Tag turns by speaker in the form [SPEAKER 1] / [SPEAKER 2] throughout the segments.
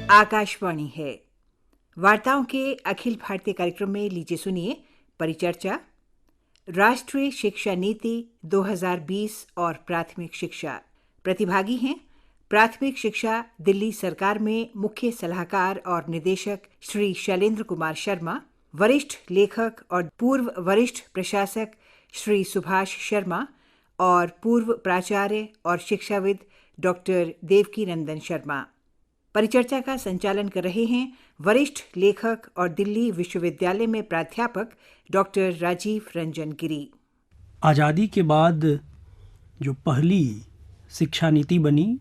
[SPEAKER 1] आकाशवाणी है। वार्ताओं के अखिल भारतीय कार्यक्रम में लीजिए सुनिए परिचर्चा, राष्ट्रीय शिक्षा नीति 2020 और प्राथमिक शिक्षा। प्रतिभागी हैं प्राथमिक शिक्षा दिल्ली सरकार में मुख्य सलाहकार और निदेशक श्री शैलेंद्र कुमार शर्मा, वरिष्ठ लेखक और पूर्व वरिष्ठ प्रशासक श्री सुभाष शर्मा और पूर्व प्राचार्य और शिक्षाविद डॉक्टर देवकी नंदन शर्मा। परिचर्चा का संचालन कर रहे हैं वरिष्ठ लेखक और दिल्ली विश्वविद्यालय में प्राध्यापक डॉक्टर राजीव रंजन गिरी।
[SPEAKER 2] आज़ादी के बाद जो पहली शिक्षा नीति बनी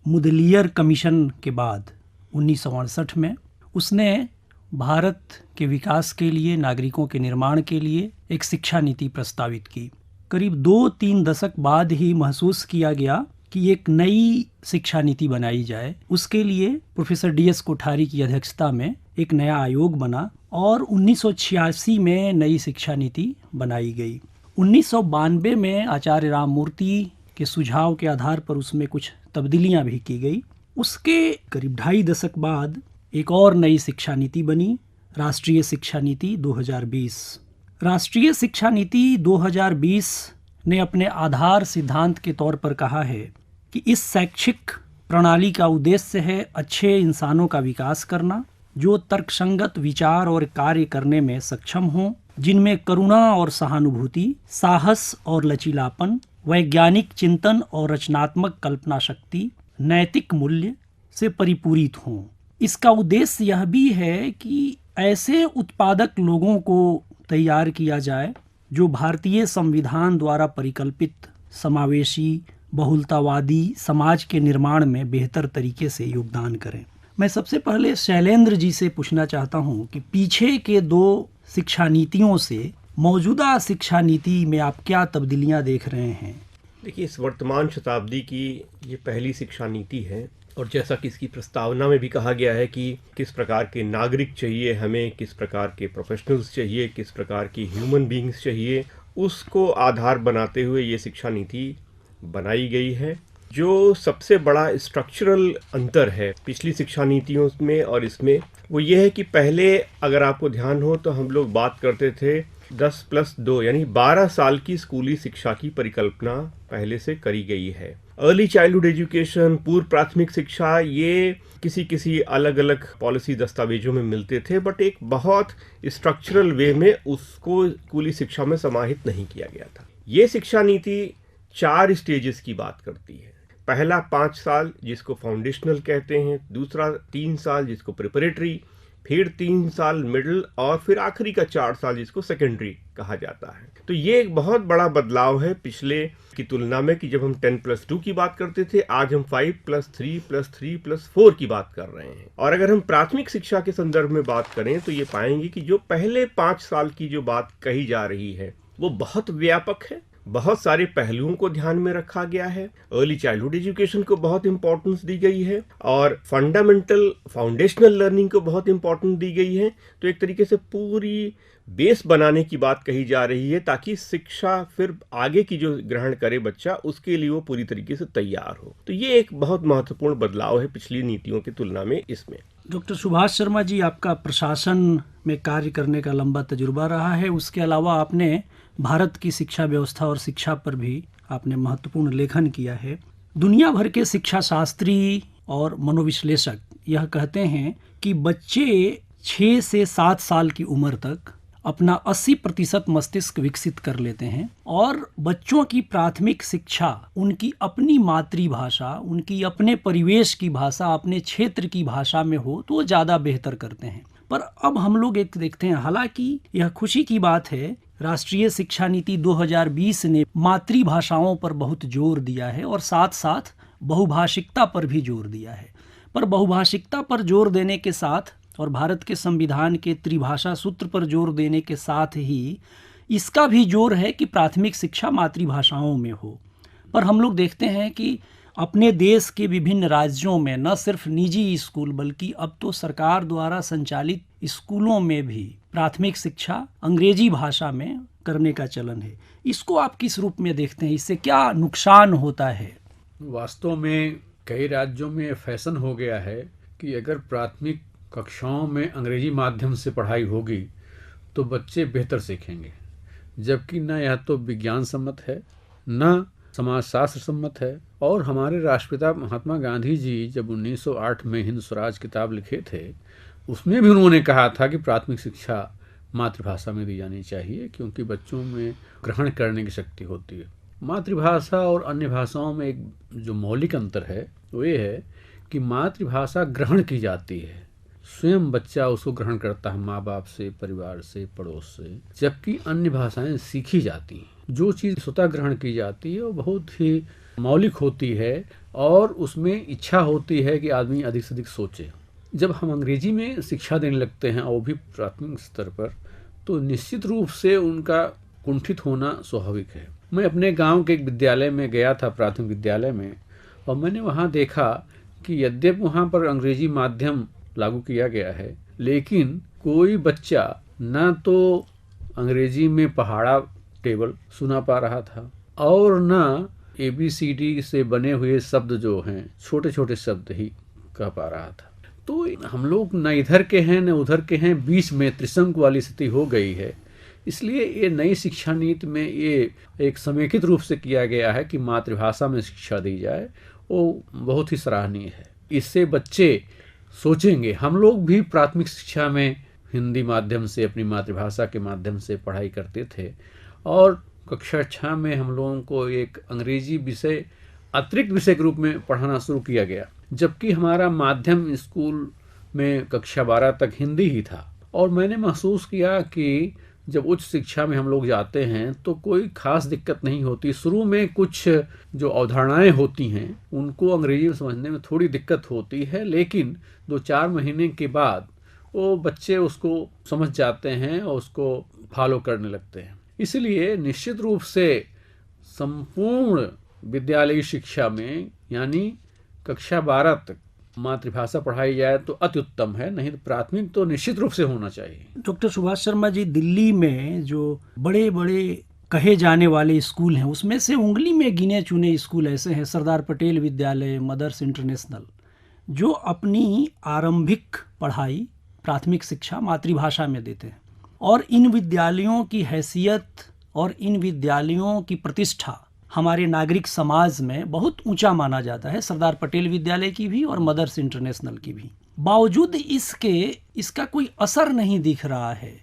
[SPEAKER 2] मुदलियर कमीशन के बाद 1968 में, उसने भारत के विकास के लिए, नागरिकों के निर्माण के लिए एक शिक्षा नीति प्रस्तावित की। करीब 2-3 दशक बाद ही महसूस किया गया कि एक नई शिक्षा नीति बनाई जाए। उसके लिए प्रोफेसर DS कोठारी की अध्यक्षता में एक नया आयोग बना और 1986 में नई शिक्षा नीति बनाई गई। 1992 में आचार्य राममूर्ति के सुझाव के आधार पर उसमें कुछ तब्दीलियां भी की गई। उसके करीब 2.5 दशक बाद एक और नई शिक्षा नीति बनी, राष्ट्रीय शिक्षा नीति 2020। राष्ट्रीय शिक्षा नीति 2020 ने अपने आधार सिद्धांत के तौर पर कहा है कि इस शैक्षिक प्रणाली का उद्देश्य है अच्छे इंसानों का विकास करना, जो तर्कसंगत विचार और कार्य करने में सक्षम हों, जिनमें करुणा और सहानुभूति, साहस और लचीलापन, वैज्ञानिक चिंतन और रचनात्मक कल्पना शक्ति, नैतिक मूल्य से परिपूरित हों। इसका उद्देश्य यह भी है कि ऐसे उत्पादक लोगों को तैयार किया जाए जो भारतीय संविधान द्वारा परिकल्पित समावेशी बहुलतावादी समाज के निर्माण में बेहतर तरीके से योगदान करें। मैं सबसे पहले शैलेंद्र जी से पूछना चाहता हूं कि पीछे के 2 शिक्षा नीतियों से मौजूदा शिक्षा नीति में आप क्या तब्दीलियां देख रहे हैं?
[SPEAKER 3] देखिए, इस वर्तमान शताब्दी की ये पहली शिक्षा नीति है और जैसा कि इसकी प्रस्तावना में भी कहा गया है कि किस प्रकार के नागरिक चाहिए हमें, किस प्रकार के प्रोफेशनल्स चाहिए, किस प्रकार की ह्यूमन बीइंग्स चाहिए, उसको आधार बनाते हुए ये शिक्षा नीति बनाई गई है। जो सबसे बड़ा स्ट्रक्चरल अंतर है पिछली शिक्षा नीतियों में और इसमें, वो ये है कि पहले अगर आपको ध्यान हो तो हम लोग बात करते थे 10+2 यानी 12 साल की स्कूली शिक्षा की परिकल्पना पहले से करी गई है। अर्ली चाइल्डहुड एजुकेशन, पूर्व प्राथमिक शिक्षा, ये किसी अलग अलग पॉलिसी दस्तावेजों में मिलते थे, बट एक बहुत स्ट्रक्चरल वे में उसको स्कूली शिक्षा में समाहित नहीं किया गया था। ये शिक्षा नीति 4 स्टेजेस की बात करती है। पहला 5 साल जिसको फाउंडेशनल कहते हैं, दूसरा 3 साल जिसको प्रिपरेटरी, फिर 3 साल मिडिल और फिर आखिरी का 4 साल जिसको सेकेंडरी कहा जाता है। तो ये एक बहुत बड़ा बदलाव है पिछले की तुलना में कि जब हम 10+2 की बात करते थे, आज हम 5+3+3+4 की बात कर रहे हैं। और अगर हम प्राथमिक शिक्षा के संदर्भ में बात करें तो ये पाएंगे कि जो पहले 5 साल की जो बात कही जा रही है वो बहुत व्यापक है, बहुत सारे पहलुओं को ध्यान में रखा गया है। अर्ली चाइल्डहुड एजुकेशन को बहुत इंपॉर्टेंस दी गई है और फंडामेंटल फाउंडेशनल लर्निंग को बहुत इंपॉर्टेंस दी गई है। तो एक तरीके से पूरी बेस बनाने की बात कही जा रही है ताकि शिक्षा फिर आगे की जो ग्रहण करे बच्चा, उसके लिए वो पूरी तरीके से तैयार हो। तो ये एक बहुत महत्वपूर्ण बदलाव है पिछली नीतियों की तुलना में इसमें।
[SPEAKER 2] डॉक्टर सुभाष शर्मा जी, आपका प्रशासन में कार्य करने का लंबा तजुर्बा रहा है। उसके अलावा आपने भारत की शिक्षा व्यवस्था और शिक्षा पर भी आपने महत्वपूर्ण लेखन किया है। दुनिया भर के शिक्षा शास्त्री और मनोविश्लेषक यह कहते हैं कि बच्चे 6 से 7 साल की उम्र तक अपना 80% मस्तिष्क विकसित कर लेते हैं और बच्चों की प्राथमिक शिक्षा उनकी अपनी मातृभाषा, उनकी अपने परिवेश की भाषा, अपने क्षेत्र की भाषा में हो तो वो ज़्यादा बेहतर करते हैं। पर अब हम लोग एक देखते हैं, हालांकि यह खुशी की बात है, राष्ट्रीय शिक्षा नीति 2020 ने मातृभाषाओं पर बहुत जोर दिया है और साथ साथ बहुभाषिकता पर भी जोर दिया है। पर बहुभाषिकता पर जोर देने के साथ और भारत के संविधान के त्रिभाषा सूत्र पर जोर देने के साथ ही इसका भी जोर है कि प्राथमिक शिक्षा मातृभाषाओं में हो। पर हम लोग देखते हैं कि अपने देश के विभिन्न राज्यों में न सिर्फ निजी स्कूल बल्कि अब तो सरकार द्वारा संचालित स्कूलों में भी प्राथमिक शिक्षा अंग्रेजी भाषा में करने का चलन है। इसको आप किस रूप में देखते हैं? इससे क्या नुकसान होता है?
[SPEAKER 4] वास्तव में कई राज्यों में फैशन हो गया है कि अगर प्राथमिक कक्षाओं में अंग्रेजी माध्यम से पढ़ाई होगी तो बच्चे बेहतर सीखेंगे, जबकि न यह तो विज्ञान सम्मत है, न समाजशास्त्र सम्मत है। और हमारे राष्ट्रपिता महात्मा गांधी जी जब 1908 में हिंद स्वराज किताब लिखे थे, उसमें भी उन्होंने कहा था कि प्राथमिक शिक्षा मातृभाषा में दी जानी चाहिए, क्योंकि बच्चों में ग्रहण करने की शक्ति होती है। मातृभाषा और अन्य भाषाओं में एक जो मौलिक अंतर है वो ये है कि मातृभाषा ग्रहण की जाती है, स्वयं बच्चा उसको ग्रहण करता है माँ बाप से, परिवार से, पड़ोस से, जबकि अन्य भाषाएं सीखी जाती हैं। जो चीज़ स्वतः ग्रहण की जाती है वो बहुत ही मौलिक होती है और उसमें इच्छा होती है कि आदमी अधिक से अधिक सोचे। जब हम अंग्रेजी में शिक्षा देने लगते हैं और भी प्राथमिक स्तर पर, तो निश्चित रूप से उनका कुंठित होना स्वाभाविक है। मैं अपने गांव के एक विद्यालय में गया था, प्राथमिक विद्यालय में, और मैंने वहां देखा कि यद्यपि वहां पर अंग्रेजी माध्यम लागू किया गया है, लेकिन कोई बच्चा न तो अंग्रेजी में पहाड़ा टेबल सुना पा रहा था और न ABCD से बने हुए शब्द जो हैं, छोटे छोटे शब्द ही कह पा रहा था। तो हम लोग न इधर के हैं न उधर के हैं, बीच में त्रिशंकु वाली स्थिति हो गई है। इसलिए ये नई शिक्षा नीति में ये एक समेकित रूप से किया गया है कि मातृभाषा में शिक्षा दी जाए, वो बहुत ही सराहनीय है। इससे बच्चे सोचेंगे। हम लोग भी प्राथमिक शिक्षा में हिंदी माध्यम से, अपनी मातृभाषा के माध्यम से पढ़ाई करते थे और कक्षा 6 में हम लोगों को एक अंग्रेजी विषय अतिरिक्त विषय के रूप में पढ़ाना शुरू किया गया, जबकि हमारा माध्यम स्कूल में कक्षा 12 तक हिंदी ही था। और मैंने महसूस किया कि जब उच्च शिक्षा में हम लोग जाते हैं तो कोई खास दिक्कत नहीं होती। शुरू में कुछ जो अवधारणाएं होती हैं उनको अंग्रेजी में समझने में थोड़ी दिक्कत होती है, लेकिन 2-4 महीने के बाद वो बच्चे उसको समझ जाते हैं और उसको फॉलो करने लगते हैं। इसलिए निश्चित रूप से संपूर्ण विद्यालयी शिक्षा में यानी कक्षा 12 तक मातृभाषा पढ़ाई जाए तो अति उत्तम है, नहीं तो प्राथमिक तो निश्चित रूप से होना चाहिए।
[SPEAKER 2] डॉक्टर सुभाष शर्मा जी, दिल्ली में जो बड़े बड़े कहे जाने वाले स्कूल हैं उसमें से उंगली में गिने चुने स्कूल ऐसे हैं, सरदार पटेल विद्यालय, मदर्स इंटरनेशनल, जो अपनी आरंभिक पढ़ाई प्राथमिक शिक्षा मातृभाषा में देते हैं। और इन विद्यालयों की हैसियत और इन विद्यालयों की प्रतिष्ठा हमारे नागरिक समाज में बहुत ऊंचा माना जाता है, सरदार पटेल विद्यालय की भी और मदर्स इंटरनेशनल की भी। बावजूद इसका कोई असर नहीं दिख रहा है।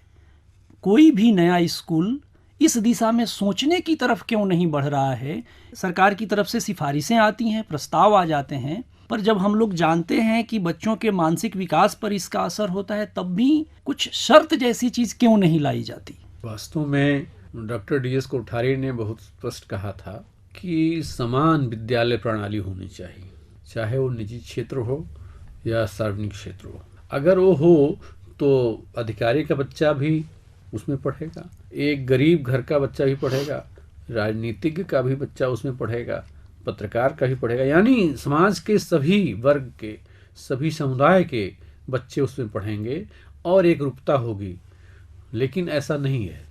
[SPEAKER 2] कोई भी नया स्कूल इस दिशा में सोचने की तरफ क्यों नहीं बढ़ रहा है? सरकार की तरफ से सिफारिशें आती हैं, प्रस्ताव आ जाते हैं, पर जब हम लोग जानते हैं कि बच्चों के मानसिक विकास पर इसका असर होता है, तब भी कुछ शर्त जैसी चीज क्यों नहीं लाई जाती?
[SPEAKER 4] वास्तव में डॉक्टर DS कोठारी ने बहुत स्पष्ट कहा था कि समान विद्यालय प्रणाली होनी चाहिए, चाहे वो निजी क्षेत्र हो या सार्वजनिक क्षेत्र हो। अगर वो हो तो अधिकारी का बच्चा भी उसमें पढ़ेगा, एक गरीब घर का बच्चा भी पढ़ेगा, राजनीतिज्ञ का भी बच्चा उसमें पढ़ेगा, पत्रकार का भी पढ़ेगा, यानी समाज के सभी वर्ग के, सभी समुदाय के बच्चे उसमें पढ़ेंगे और एक रूपता होगी। लेकिन ऐसा नहीं है।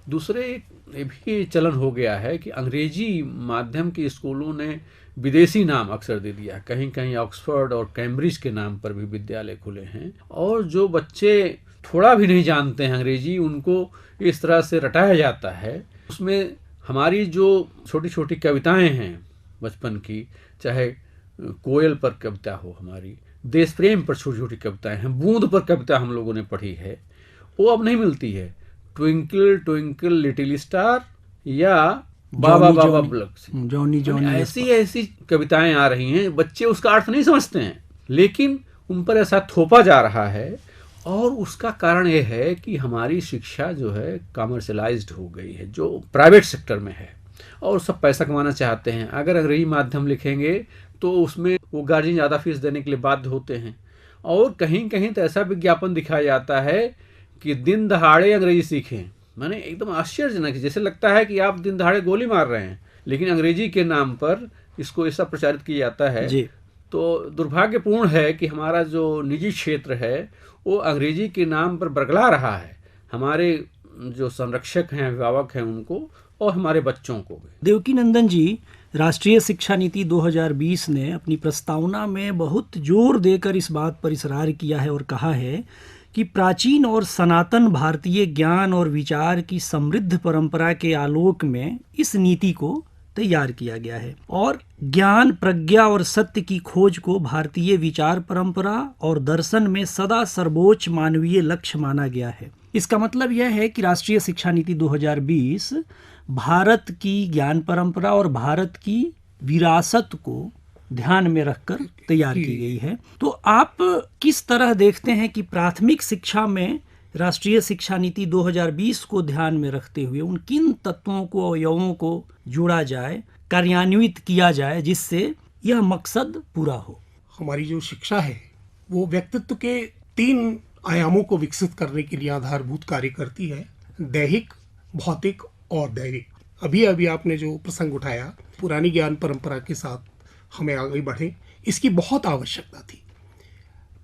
[SPEAKER 4] दूसरे ये भी चलन हो गया है कि अंग्रेजी माध्यम के स्कूलों ने विदेशी नाम अक्सर दे दिया। कहीं कहीं ऑक्सफोर्ड और कैम्ब्रिज के नाम पर भी विद्यालय खुले हैं, और जो बच्चे थोड़ा भी नहीं जानते हैं अंग्रेजी, उनको इस तरह से रटाया जाता है। उसमें हमारी जो छोटी छोटी कविताएं हैं बचपन की, चाहे कोयल पर कविता हो, हमारी देश प्रेम पर छोटी छोटी कविताएं हैं, बूंद पर कविता हम लोगों ने पढ़ी है, वो अब नहीं मिलती है। ट्विंकल ट्विंकल लिटिल स्टार या बाबा बाबा ब्लक,
[SPEAKER 2] जॉनी जॉनी,
[SPEAKER 4] ऐसी ऐसी कविताएं आ रही हैं। बच्चे उसका अर्थ नहीं समझते हैं, लेकिन उन पर ऐसा थोपा जा रहा है। और उसका कारण यह है कि हमारी शिक्षा जो है कमर्शलाइज्ड हो गई है, जो प्राइवेट सेक्टर में है, और सब पैसा कमाना चाहते हैं। अगर अंग्रेजी माध्यम लिखेंगे तो उसमें वो गार्जियन ज़्यादा फीस देने के लिए बाध्य होते हैं, और कहीं कहीं तो ऐसा विज्ञापन दिखाया जाता है कि दिन दहाड़े अंग्रेजी सीखें। माने एकदम आश्चर्यजनक, जैसे लगता है कि आप दिन दहाड़े गोली मार रहे हैं, लेकिन अंग्रेजी के नाम पर इसको ऐसा प्रचारित किया जाता है जी। तो दुर्भाग्यपूर्ण है कि हमारा जो निजी क्षेत्र है वो अंग्रेजी के नाम पर बरगला रहा है, हमारे जो संरक्षक हैं, अभिभावक हैं उनको, और हमारे बच्चों को भी।
[SPEAKER 2] देवकी नंदन जी, राष्ट्रीय शिक्षा नीति 2020 ने अपनी प्रस्तावना में बहुत जोर देकर इस बात पर इसरार किया है और कहा है कि प्राचीन और सनातन भारतीय ज्ञान और विचार की समृद्ध परंपरा के आलोक में इस नीति को तैयार किया गया है और ज्ञान, प्रज्ञा और सत्य की खोज को भारतीय विचार परंपरा और दर्शन में सदा सर्वोच्च मानवीय लक्ष्य माना गया है। इसका मतलब यह है कि राष्ट्रीय शिक्षा नीति 2020 भारत की ज्ञान परंपरा और भारत की विरासत को ध्यान में रखकर तैयार की गई है। तो आप किस तरह देखते हैं कि प्राथमिक शिक्षा में राष्ट्रीय शिक्षा नीति 2020 को ध्यान में रखते हुए उन किन तत्वों को, अवयवों को जोड़ा जाए, कार्यान्वित किया जाए जिससे यह मकसद पूरा हो?
[SPEAKER 5] हमारी जो शिक्षा है वो व्यक्तित्व के 3 आयामों को विकसित करने के लिए आधारभूत कार्य करती है, दैहिक, भौतिक और दैविक। अभी अभी आपने जो प्रसंग उठाया, पुरानी ज्ञान परंपरा के साथ हमें आगे बढ़े, इसकी बहुत आवश्यकता थी।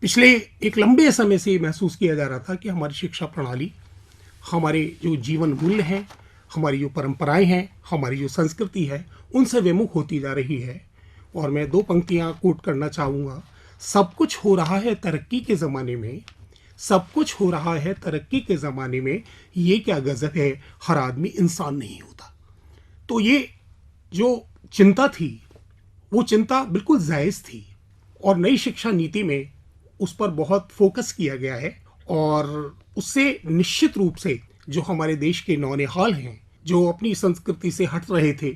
[SPEAKER 5] पिछले एक लंबे समय से महसूस किया जा रहा था कि हमारी शिक्षा प्रणाली, हमारे जो जीवन मूल्य हैं, हमारी जो परंपराएं हैं, हमारी जो संस्कृति है, उनसे विमुख होती जा रही है। और मैं 2 पंक्तियां कोट करना चाहूँगा। सब कुछ हो रहा है तरक्की के ज़माने में, सब कुछ हो रहा है तरक्की के ज़माने में, ये क्या गज़ब है, हर आदमी इंसान नहीं होता। तो ये जो चिंता थी, वो चिंता बिल्कुल जायज़ थी और नई शिक्षा नीति में उस पर बहुत फोकस किया गया है। और उससे निश्चित रूप से जो हमारे देश के नौनिहाल हैं, जो अपनी संस्कृति से हट रहे थे,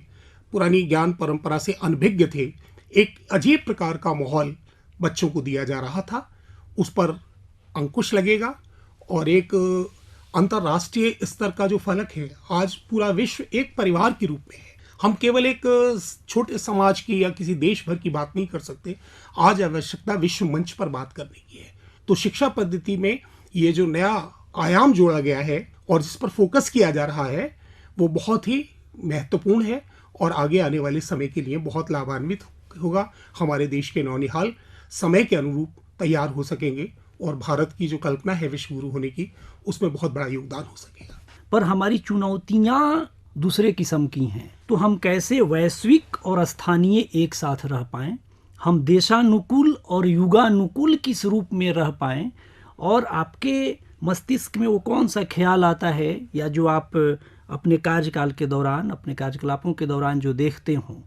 [SPEAKER 5] पुरानी ज्ञान परंपरा से अनभिज्ञ थे, एक अजीब प्रकार का माहौल बच्चों को दिया जा रहा था। उस पर अंकुश लगेगा और एक अंतर्राष्ट्रीय स्तर का जो फलक है, आज पूरा विश्व एक परिवार के रूप में है। हम केवल एक छोटे समाज की या किसी देश भर की बात नहीं कर सकते। आज आवश्यकता विश्व मंच पर बात करने की है। तो शिक्षा पद्धति में ये जो नया आयाम जोड़ा गया है और जिस पर फोकस किया जा रहा है, वो बहुत ही महत्वपूर्ण है और आगे आने वाले समय के लिए बहुत लाभान्वित होगा। हमारे देश के नौनिहाल समय के अनुरूप तैयार हो सकेंगे और भारत की जो कल्पना है विश्व गुरु होने की, उसमें बहुत बड़ा योगदान हो सकेगा।
[SPEAKER 2] पर हमारी चुनौतियाँ दूसरे किस्म की हैं, तो हम कैसे वैश्विक और स्थानीय एक साथ रह पाएँ, हम देशानुकूल और युगानुकूल किस रूप में रह पाएँ, और आपके मस्तिष्क में वो कौन सा ख्याल आता है या जो आप अपने कार्यकाल के दौरान, अपने कार्यकलापों के दौरान जो देखते हों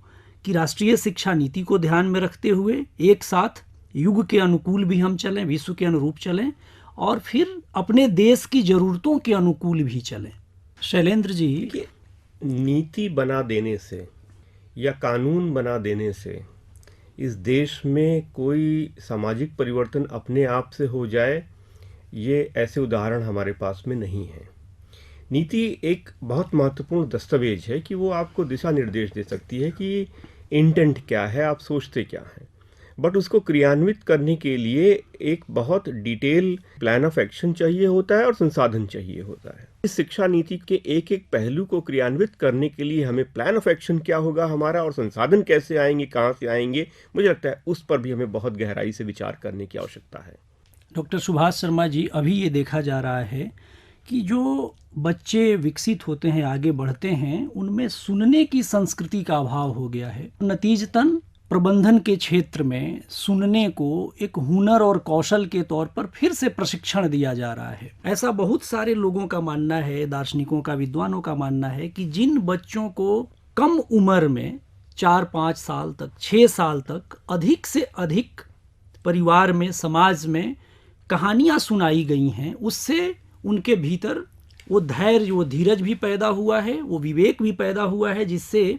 [SPEAKER 2] कि राष्ट्रीय शिक्षा नीति को ध्यान में रखते हुए एक साथ युग के अनुकूल भी हम चलें, विश्व के अनुरूप चलें और फिर अपने देश की ज़रूरतों के अनुकूल भी चलें? शैलेंद्र जी,
[SPEAKER 3] नीति बना देने से या कानून बना देने से इस देश में कोई सामाजिक परिवर्तन अपने आप से हो जाए, ये ऐसे उदाहरण हमारे पास में नहीं है। नीति एक बहुत महत्वपूर्ण दस्तावेज है कि वो आपको दिशा निर्देश दे सकती है कि इंटेंट क्या है, आप सोचते क्या हैं, बट उसको क्रियान्वित करने के लिए एक बहुत डिटेल प्लान ऑफ एक्शन चाहिए होता है और संसाधन चाहिए होता है। इस शिक्षा नीति के एक एक पहलू को क्रियान्वित करने के लिए हमें प्लान ऑफ एक्शन क्या होगा हमारा और संसाधन कैसे आएंगे, कहाँ से आएंगे, मुझे लगता है उस पर भी हमें बहुत गहराई से विचार करने की आवश्यकता है।
[SPEAKER 2] डॉक्टर सुभाष शर्मा जी, अभी ये देखा जा रहा है कि जो बच्चे विकसित होते हैं, आगे बढ़ते हैं, उनमें सुनने की संस्कृति का अभाव हो गया है। नतीजतन प्रबंधन के क्षेत्र में सुनने को एक हुनर और कौशल के तौर पर फिर से प्रशिक्षण दिया जा रहा है। ऐसा बहुत सारे लोगों का मानना है, दार्शनिकों का, विद्वानों का मानना है कि जिन बच्चों को कम उम्र में 4-5 साल तक, 6 साल तक अधिक से अधिक परिवार में, समाज में कहानियाँ सुनाई गई हैं, उससे उनके भीतर वो धैर्य, वो धीरज भी पैदा हुआ है, वो विवेक भी पैदा हुआ है, जिससे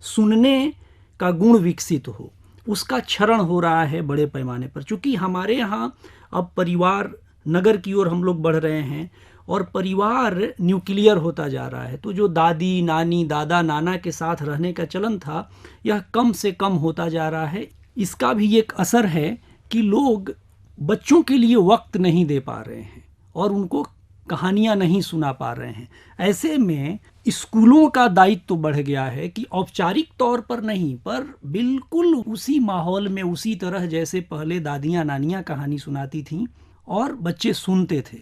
[SPEAKER 2] सुनने का गुण विकसित हो। उसका क्षरण हो रहा है बड़े पैमाने पर। चूँकि हमारे यहाँ अब परिवार नगर की ओर हम लोग बढ़ रहे हैं और परिवार न्यूक्लियर होता जा रहा है, तो जो दादी, नानी, दादा, नाना के साथ रहने का चलन था, यह कम से कम होता जा रहा है। इसका भी एक असर है कि लोग बच्चों के लिए वक्त नहीं दे पा रहे हैं और उनको कहानियाँ नहीं सुना पा रहे हैं। ऐसे में स्कूलों का दायित्व तो बढ़ गया है कि औपचारिक तौर पर नहीं, पर बिल्कुल उसी माहौल में, उसी तरह जैसे पहले दादियाँ नानियाँ कहानी सुनाती थीं और बच्चे सुनते थे।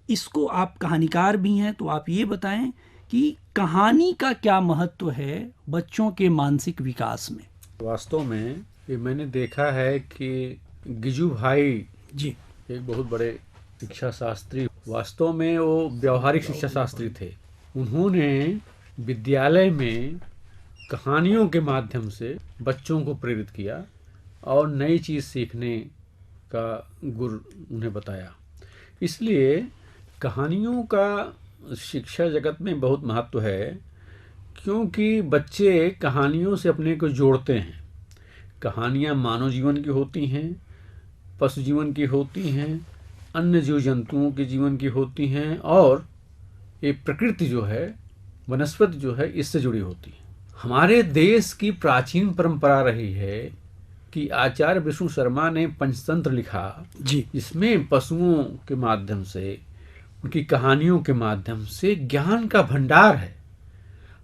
[SPEAKER 2] इसको आप कहानीकार भी हैं, तो आप ये बताएं कि कहानी का क्या महत्व है बच्चों के मानसिक विकास में।
[SPEAKER 4] वास्तव में ये मैंने देखा है कि गिजू भाई
[SPEAKER 2] जी
[SPEAKER 4] एक बहुत बड़े शिक्षा शास्त्री, वास्तव में वो व्यवहारिक शिक्षा शास्त्री थे। उन्होंने विद्यालय में कहानियों के माध्यम से बच्चों को प्रेरित किया और नई चीज़ सीखने का गुर उन्हें बताया। इसलिए कहानियों का शिक्षा जगत में बहुत महत्व है, क्योंकि बच्चे कहानियों से अपने को जोड़ते हैं। कहानियाँ मानव जीवन की होती हैं, पशु जीवन की होती हैं, अन्य जीव जंतुओं के जीवन की होती हैं, और ये प्रकृति जो है, वनस्पति जो है, इससे जुड़ी होती है। हमारे देश की प्राचीन परंपरा रही है कि आचार्य विष्णु शर्मा ने पंचतंत्र लिखा,
[SPEAKER 2] जी
[SPEAKER 4] जिसमें पशुओं के माध्यम से, उनकी कहानियों के माध्यम से ज्ञान का भंडार है।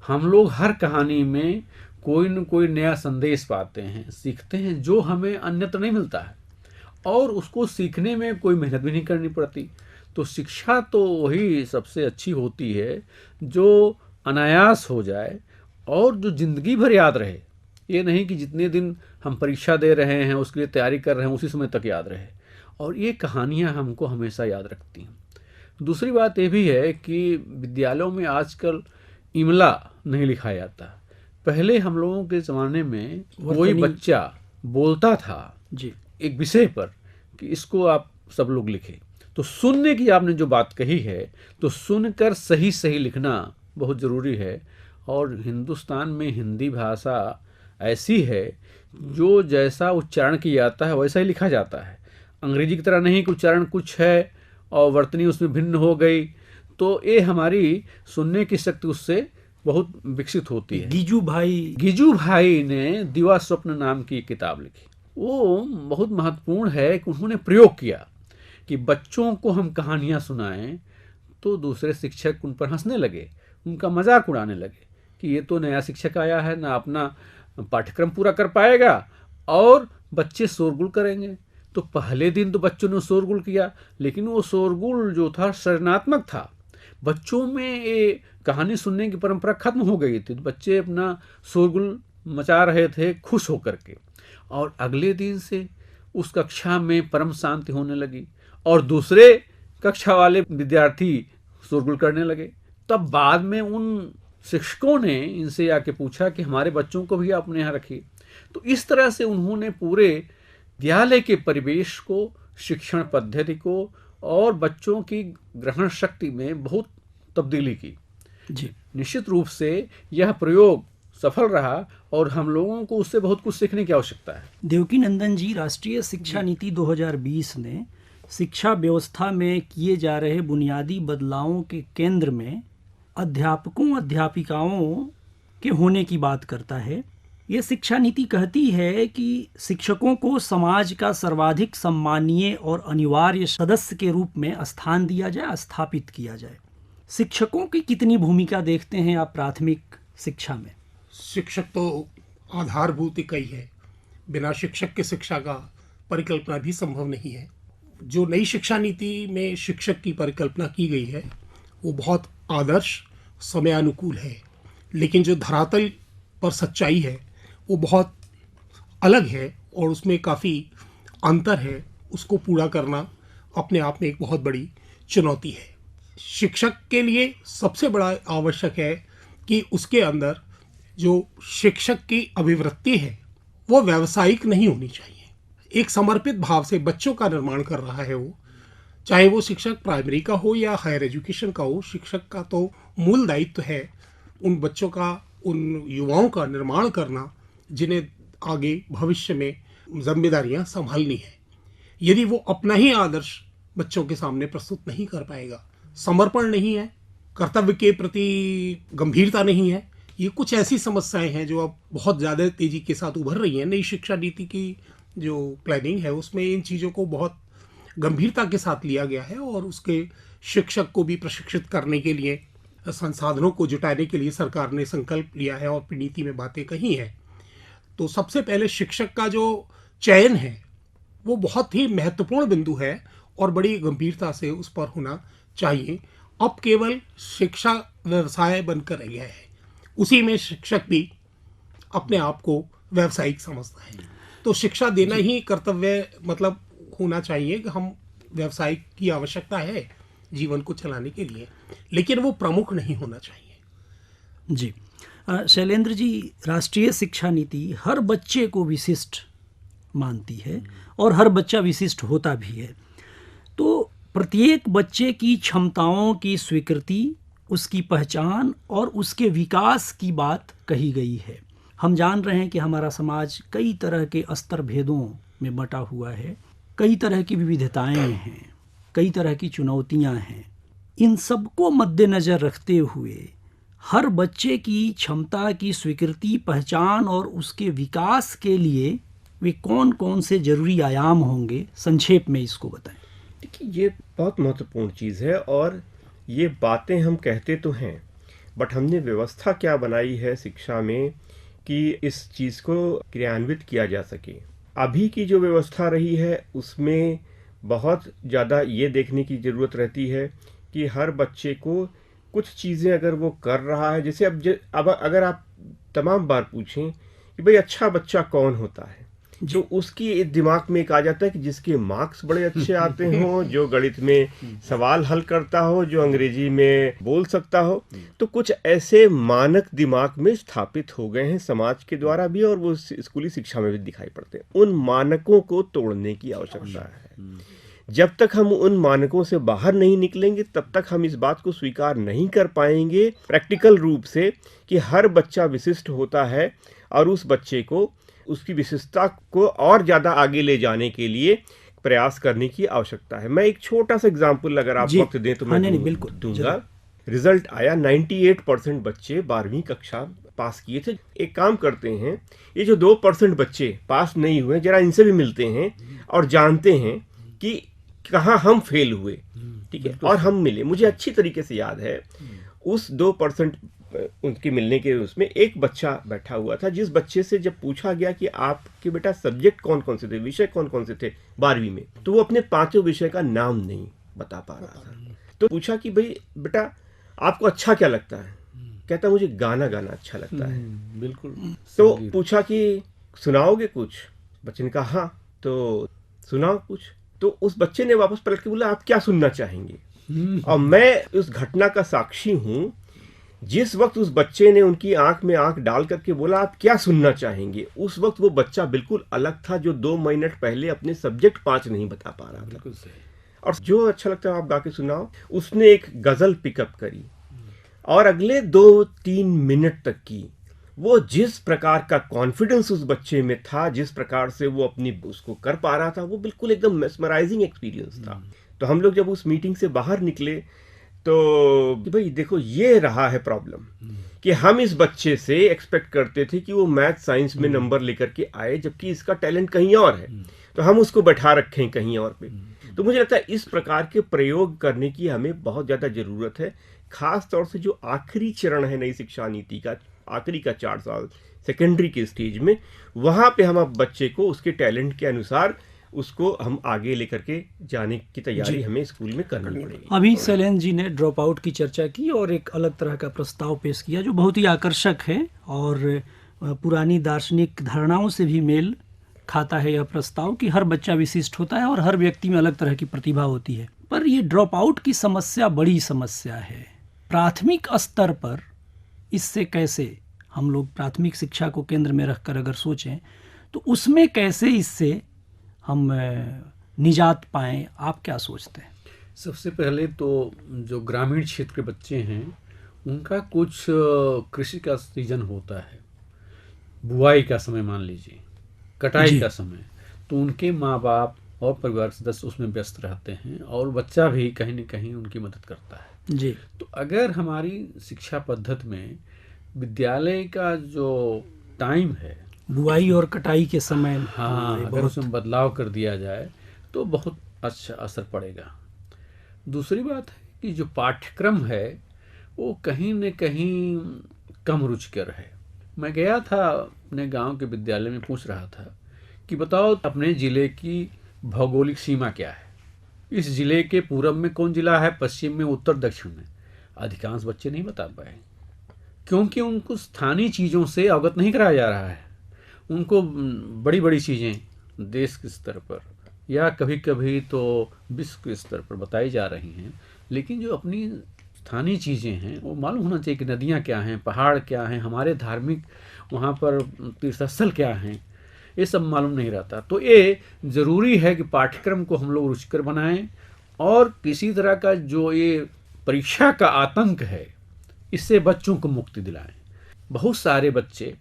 [SPEAKER 4] हम लोग हर कहानी में कोई न कोई नया संदेश पाते हैं, सीखते हैं, जो हमें अन्यत्र नहीं मिलता है, और उसको सीखने में कोई मेहनत भी नहीं करनी पड़ती। तो शिक्षा तो वही सबसे अच्छी होती है जो अनायास हो जाए और जो जिंदगी भर याद रहे। ये नहीं कि जितने दिन हम परीक्षा दे रहे हैं, उसके लिए तैयारी कर रहे हैं, उसी समय तक याद रहे। और ये कहानियाँ हमको हमेशा याद रखती हैं। दूसरी बात ये भी है कि विद्यालयों में आजकल इमला नहीं लिखाया जाता। पहले हम लोगों के ज़माने में कोई बच्चा बोलता था
[SPEAKER 2] जी
[SPEAKER 4] एक विषय पर कि इसको आप सब लोग लिखें, तो सुनने की आपने जो बात कही है, तो सुनकर सही सही लिखना बहुत ज़रूरी है। और हिंदुस्तान में हिंदी भाषा ऐसी है जो जैसा उच्चारण किया जाता है वैसा ही लिखा जाता है। अंग्रेजी की तरह नहीं कि उच्चारण कुछ है और वर्तनी उसमें भिन्न हो गई। तो ये हमारी सुनने की शक्ति उससे बहुत विकसित होती है। गिजू भाई ने दिवा स्वप्न नाम की किताब लिखी। वो बहुत महत्वपूर्ण है कि उन्होंने प्रयोग किया कि बच्चों को हम कहानियाँ सुनाएं तो दूसरे शिक्षक उन पर हंसने लगे, उनका मजाक उड़ाने लगे कि ये तो नया शिक्षक आया है, ना अपना पाठ्यक्रम पूरा कर पाएगा और बच्चे शोरगुल करेंगे। तो पहले दिन तो बच्चों ने शोरगुल किया, लेकिन वो शोरगुल जो था सृजनात्मक था। बच्चों में ये कहानी सुनने की परंपरा खत्म हो गई थी, तो बच्चे अपना शोरगुल मचा रहे थे खुश होकर के। और अगले दिन से उस कक्षा में परम शांति होने लगी और दूसरे कक्षा वाले विद्यार्थी शोरगुल करने लगे। तब बाद में उन शिक्षकों ने इनसे आके पूछा कि हमारे बच्चों को भी अपने यहाँ रखिए। तो इस तरह से उन्होंने पूरे विद्यालय के परिवेश को, शिक्षण पद्धति को और बच्चों की ग्रहण शक्ति में बहुत तब्दीली की।
[SPEAKER 2] जी
[SPEAKER 4] निश्चित रूप से यह प्रयोग सफल रहा और हम लोगों को उससे बहुत कुछ सीखने की आवश्यकता है।
[SPEAKER 2] देवकीनंदन जी, राष्ट्रीय शिक्षा नीति 2020 ने शिक्षा व्यवस्था में किए जा रहे बुनियादी बदलावों के केंद्र में अध्यापकों अध्यापिकाओं के होने की बात करता है। ये शिक्षा नीति कहती है कि शिक्षकों को समाज का सर्वाधिक सम्मानीय और अनिवार्य सदस्य के रूप में स्थान दिया जाए, स्थापित किया जाए। शिक्षकों की कितनी भूमिका देखते हैं आप प्राथमिक शिक्षा में?
[SPEAKER 5] शिक्षक तो आधारभूत इकाई है, बिना शिक्षक के शिक्षा का परिकल्पना भी संभव नहीं है। जो नई शिक्षा नीति में शिक्षक की परिकल्पना की गई है वो बहुत आदर्श, समयानुकूल है, लेकिन जो धरातल पर सच्चाई है वो बहुत अलग है और उसमें काफ़ी अंतर है। उसको पूरा करना अपने आप में एक बहुत बड़ी चुनौती है। शिक्षक के लिए सबसे बड़ा आवश्यक है कि उसके अंदर जो शिक्षक की अभिवृत्ति है वो व्यावसायिक नहीं होनी चाहिए। एक समर्पित भाव से बच्चों का निर्माण कर रहा है वो, चाहे वो शिक्षक प्राइमरी का हो या हायर एजुकेशन का हो। शिक्षक का तो मूल दायित्व है उन बच्चों का, उन युवाओं का निर्माण करना जिन्हें आगे भविष्य में जिम्मेदारियां संभालनी है। यदि वो अपना ही आदर्श बच्चों के सामने प्रस्तुत नहीं कर पाएगा, समर्पण नहीं है, कर्तव्य के प्रति गंभीरता नहीं है, ये कुछ ऐसी समस्याएं हैं जो अब बहुत ज़्यादा तेज़ी के साथ उभर रही हैं। नई शिक्षा नीति की जो प्लानिंग है उसमें इन चीज़ों को बहुत गंभीरता के साथ लिया गया है और उसके शिक्षक को भी प्रशिक्षित करने के लिए, संसाधनों को जुटाने के लिए सरकार ने संकल्प लिया है और नीति में बातें कही हैं। तो सबसे पहले शिक्षक का जो चयन है वो बहुत ही महत्वपूर्ण बिंदु है और बड़ी गंभीरता से उस पर होना चाहिए। अब केवल शिक्षा व्यवसाय बनकर रह गया है। उसी में शिक्षक भी अपने आप को व्यावसायिक समझता है। तो शिक्षा देना ही कर्तव्य मतलब होना चाहिए कि हम व्यवसाय की आवश्यकता है जीवन को चलाने के लिए, लेकिन वो प्रमुख नहीं होना चाहिए।
[SPEAKER 2] जी शैलेंद्र जी, राष्ट्रीय शिक्षा नीति हर बच्चे को विशिष्ट मानती है और हर बच्चा विशिष्ट होता भी है। तो प्रत्येक बच्चे की क्षमताओं की स्वीकृति, उसकी पहचान और उसके विकास की बात कही गई है। हम जान रहे हैं कि हमारा समाज कई तरह के स्तर भेदों में बटा हुआ है, कई तरह की विविधताएं हैं, कई तरह की चुनौतियां हैं। इन सबको मद्देनज़र रखते हुए हर बच्चे की क्षमता की स्वीकृति, पहचान और उसके विकास के लिए वे कौन कौन से जरूरी आयाम होंगे, संक्षेप में इसको बताएं।
[SPEAKER 3] देखिए, ये बहुत महत्वपूर्ण चीज़ है और ये बातें हम कहते तो हैं, बट हमने व्यवस्था क्या बनाई है शिक्षा में कि इस चीज़ को क्रियान्वित किया जा सके। अभी की जो व्यवस्था रही है उसमें बहुत ज़्यादा ये देखने की ज़रूरत रहती है कि हर बच्चे को कुछ चीज़ें अगर वो कर रहा है, जैसे अब अगर आप तमाम बार पूछें कि भाई अच्छा बच्चा कौन होता है, जो उसकी दिमाग में एक आ जाता है कि जिसके मार्क्स बड़े अच्छे आते हों, जो गणित में सवाल हल करता हो, जो अंग्रेजी में बोल सकता हो। तो कुछ ऐसे मानक दिमाग में स्थापित हो गए हैं समाज के द्वारा भी और वो स्कूली शिक्षा में भी दिखाई पड़ते हैं। उन मानकों को तोड़ने की आवश्यकता है। जब तक हम उन मानकों से बाहर नहीं निकलेंगे तब तक हम इस बात को स्वीकार नहीं कर पाएंगे प्रैक्टिकल रूप से कि हर बच्चा विशिष्ट होता है और उस बच्चे को उसकी विशिष्टता को और ज़्यादा आगे ले जाने के लिए प्रयास करने की आवश्यकता है। मैं एक छोटा सा एग्जाम्पल अगर आप वक्त दें तो मैं
[SPEAKER 2] बिल्कुल
[SPEAKER 3] दूंगा। रिजल्ट आया 98% बच्चे 12वीं कक्षा पास किए थे। एक काम करते हैं, ये जो 2% बच्चे पास नहीं हुए, जरा इनसे भी मिलते हैं और जानते हैं कि कहाँ हम फेल हुए, ठीक है, और हम मिले। मुझे अच्छी तरीके से याद है उस 2% उनके मिलने के उसमें एक बच्चा बैठा हुआ था जिस बच्चे से जब पूछा गया कि आपके बेटा सब्जेक्ट कौन कौन से थे, विषय कौन कौन से थे 12वीं में, तो वो अपने 5 विषय का नाम नहीं बता पा रहा था। तो पूछा कि भाई बेटा आपको अच्छा क्या लगता है? कहता मुझे गाना गाना अच्छा लगता है।
[SPEAKER 4] बिल्कुल।
[SPEAKER 3] तो पूछा कि सुनाओगे कुछ? बच्चे ने कहा हाँ, तो सुनाओ कुछ। तो उस बच्चे ने वापस पलट के बोला आप क्या सुनना चाहेंगे? और मैं उस घटना का साक्षी हूं। जिस वक्त उस बच्चे ने उनकी आंख में आंख डाल करके बोला आप क्या सुनना चाहेंगे, उस वक्त वो बच्चा बिल्कुल अलग था जो 2 मिनट पहले अपने सब्जेक्ट 5 नहीं बता पा रहा था। और जो अच्छा लगता है आप गा के सुनाओ। उसने एक गजल पिकअप करी और अगले 2-3 मिनट तक की वो जिस प्रकार का कॉन्फिडेंस उस बच्चे में था, जिस प्रकार से वो अपनी उसको कर पा रहा था, वो बिल्कुल एकदम मेस्मराइजिंग एक्सपीरियंस था। तो हम लोग जब उस मीटिंग से बाहर निकले तो भाई देखो ये रहा है प्रॉब्लम कि हम इस बच्चे से एक्सपेक्ट करते थे कि वो मैथ साइंस में नंबर लेकर के आए, जबकि इसका टैलेंट कहीं और है, तो हम उसको बैठा रखें कहीं और पे। तो मुझे लगता है इस प्रकार के प्रयोग करने की हमें बहुत ज़्यादा ज़रूरत है, खास तौर से जो आखिरी चरण है नई शिक्षा नीति का, आखिरी का 4 साल सेकेंडरी के स्टेज में, वहाँ पे हम अब बच्चे को उसके टैलेंट के अनुसार उसको हम आगे लेकर के जाने की तैयारी हमें स्कूल में करनी पड़ेगी।
[SPEAKER 2] अभी शैलेंद्र जी ने ड्रॉप आउट की चर्चा की और एक अलग तरह का प्रस्ताव पेश किया जो बहुत ही आकर्षक है और पुरानी दार्शनिक धारणाओं से भी मेल खाता है यह प्रस्ताव कि हर बच्चा विशिष्ट होता है और हर व्यक्ति में अलग तरह की प्रतिभा होती है। पर ये ड्रॉप आउट की समस्या बड़ी समस्या है। प्राथमिक स्तर पर इससे कैसे हम लोग प्राथमिक शिक्षा को केंद्र में रखकर अगर सोचें तो उसमें कैसे इससे हम निजात पाएं, आप क्या सोचते हैं?
[SPEAKER 4] सबसे पहले तो जो ग्रामीण क्षेत्र के बच्चे हैं उनका कुछ कृषि का सीजन होता है, बुआई का समय मान लीजिए, कटाई का समय, तो उनके माँ बाप और परिवार सदस्य उसमें व्यस्त रहते हैं और बच्चा भी कहीं न कहीं उनकी मदद करता है
[SPEAKER 2] जी।
[SPEAKER 4] तो अगर हमारी शिक्षा पद्धति में विद्यालय का जो टाइम है,
[SPEAKER 2] बुआई और कटाई के समय,
[SPEAKER 4] हाँ, अगर उसमें बदलाव कर दिया जाए तो बहुत अच्छा असर पड़ेगा। दूसरी बात है कि जो पाठ्यक्रम है वो कहीं न कहीं कम रुचिकर है। मैं गया था अपने गांव के विद्यालय में, पूछ रहा था कि बताओ अपने ज़िले की भौगोलिक सीमा क्या है, इस ज़िले के पूरब में कौन ज़िला है, पश्चिम में, उत्तर, दक्षिण में। अधिकांश बच्चे नहीं बता पाए, क्योंकि उनको स्थानीय चीज़ों से अवगत नहीं कराया जा रहा है। उनको बड़ी बड़ी चीज़ें देश के स्तर पर या कभी कभी तो विश्व के स्तर पर बताई जा रही हैं, लेकिन जो अपनी स्थानीय चीज़ें हैं वो मालूम होना चाहिए कि नदियाँ क्या हैं, पहाड़ क्या हैं, हमारे धार्मिक वहाँ पर तीर्थस्थल क्या हैं, ये सब मालूम नहीं रहता। तो ये ज़रूरी है कि पाठ्यक्रम को हम लोग रुचिकर बनाएं और किसी तरह का जो ये परीक्षा का आतंक है इससे बच्चों को मुक्ति दिलाएं। बहुत सारे बच्चे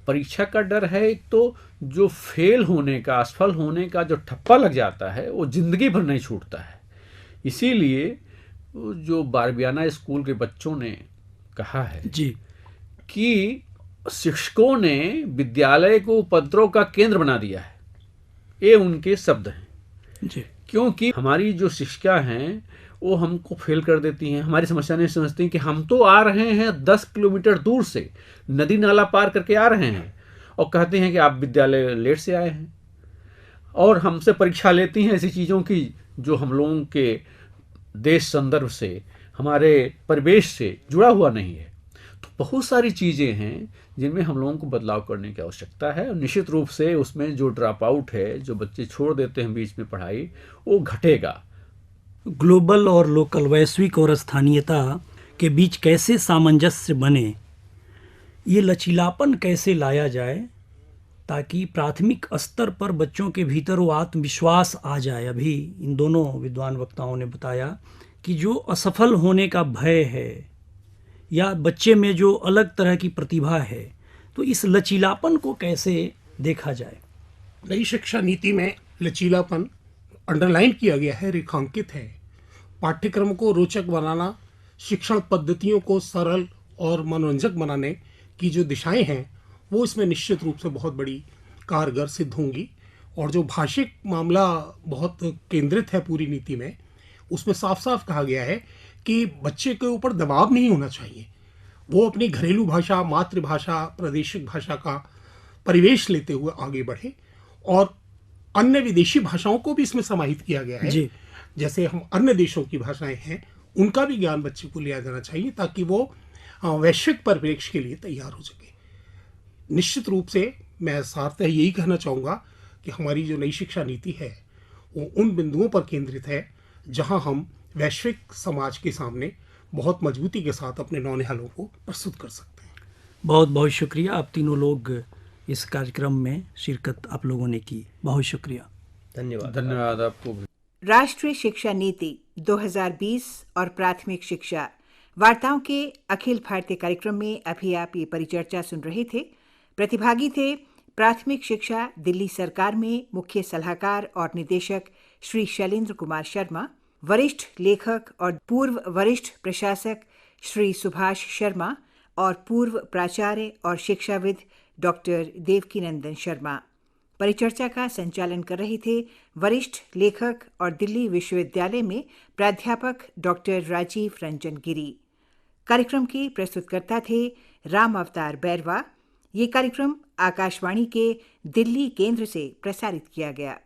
[SPEAKER 4] परीक्षा का डर है, एक तो जो फेल होने का, असफल होने का जो ठप्पा लग जाता है वो जिंदगी भर नहीं छूटता है। इसीलिए जो बारबियाना स्कूल के बच्चों ने कहा है
[SPEAKER 2] जी
[SPEAKER 4] कि शिक्षकों ने विद्यालय को उपद्रव का केंद्र बना दिया है, ये उनके शब्द हैं।
[SPEAKER 2] जी
[SPEAKER 4] क्योंकि हमारी जो शिक्षिका हैं वो हमको फेल कर देती हैं, हमारी समस्या नहीं समझती कि हम तो आ रहे हैं 10 किलोमीटर दूर से, नदी नाला पार करके आ रहे हैं, और कहते हैं कि आप विद्यालय लेट से आए हैं, और हमसे परीक्षा लेती हैं ऐसी चीज़ों की जो हम लोगों के देश संदर्भ से, हमारे परिवेश से जुड़ा हुआ नहीं है। तो बहुत सारी चीज़ें हैं जिनमें हम लोगों को बदलाव करने की आवश्यकता है, और निश्चित रूप से उसमें जो ड्रॉप आउट है, जो बच्चे छोड़ देते हैं बीच में पढ़ाई, वो घटेगा।
[SPEAKER 2] ग्लोबल और लोकल, वैश्विक और स्थानीयता के बीच कैसे सामंजस्य बने, ये लचीलापन कैसे लाया जाए ताकि प्राथमिक स्तर पर बच्चों के भीतर वो आत्मविश्वास आ जाए। अभी इन दोनों विद्वान वक्ताओं ने बताया कि जो असफल होने का भय है या बच्चे में जो अलग तरह की प्रतिभा है, तो इस लचीलापन को कैसे देखा जाए।
[SPEAKER 5] नई शिक्षा नीति में लचीलापन अंडरलाइन किया गया है, रेखांकित है। पाठ्यक्रम को रोचक बनाना, शिक्षण पद्धतियों को सरल और मनोरंजक बनाने की जो दिशाएं हैं वो इसमें निश्चित रूप से बहुत बड़ी कारगर सिद्ध होंगी। और जो भाषिक मामला बहुत केंद्रित है पूरी नीति में, उसमें साफ साफ कहा गया है कि बच्चे के ऊपर दबाव नहीं होना चाहिए, वो अपनी घरेलू भाषा, मातृभाषा, प्रादेशिक भाषा का परिवेश लेते हुए आगे बढ़े। और अन्य विदेशी भाषाओं को भी इसमें समाहित किया गया है
[SPEAKER 2] जी।
[SPEAKER 5] जैसे हम अन्य देशों की भाषाएं हैं उनका भी ज्ञान बच्चे को लिया जाना चाहिए ताकि वो वैश्विक परिप्रेक्ष्य के लिए तैयार हो सके। निश्चित रूप से मैं सार्थक यही कहना चाहूँगा कि हमारी जो नई शिक्षा नीति है वो उन बिंदुओं पर केंद्रित है जहाँ हम वैश्विक समाज के सामने बहुत मजबूती के साथ अपने नौनिहालों को प्रस्तुत कर सकते हैं।
[SPEAKER 2] बहुत बहुत शुक्रिया, आप तीनों लोग इस कार्यक्रम में शिरकत आप लोगों ने की, बहुत शुक्रिया।
[SPEAKER 4] धन्यवाद आपको भी।
[SPEAKER 1] राष्ट्रीय शिक्षा नीति 2020 और प्राथमिक शिक्षा वार्ताओं के अखिल भारतीय कार्यक्रम में अभी आप ये परिचर्चा सुन रहे थे। प्रतिभागी थे प्राथमिक शिक्षा दिल्ली सरकार में मुख्य सलाहकार और निदेशक श्री शैलेंद्र कुमार शर्मा, वरिष्ठ लेखक और पूर्व वरिष्ठ प्रशासक श्री सुभाष शर्मा और पूर्व प्राचार्य और शिक्षाविद डॉक्टर देवकीनंदन शर्मा। परिचर्चा का संचालन कर रहे थे वरिष्ठ लेखक और दिल्ली विश्वविद्यालय में प्राध्यापक डॉक्टर राजीव रंजन गिरी। कार्यक्रम के प्रस्तुतकर्ता थे राम अवतार बैरवा। ये कार्यक्रम आकाशवाणी के दिल्ली केंद्र से प्रसारित किया गया।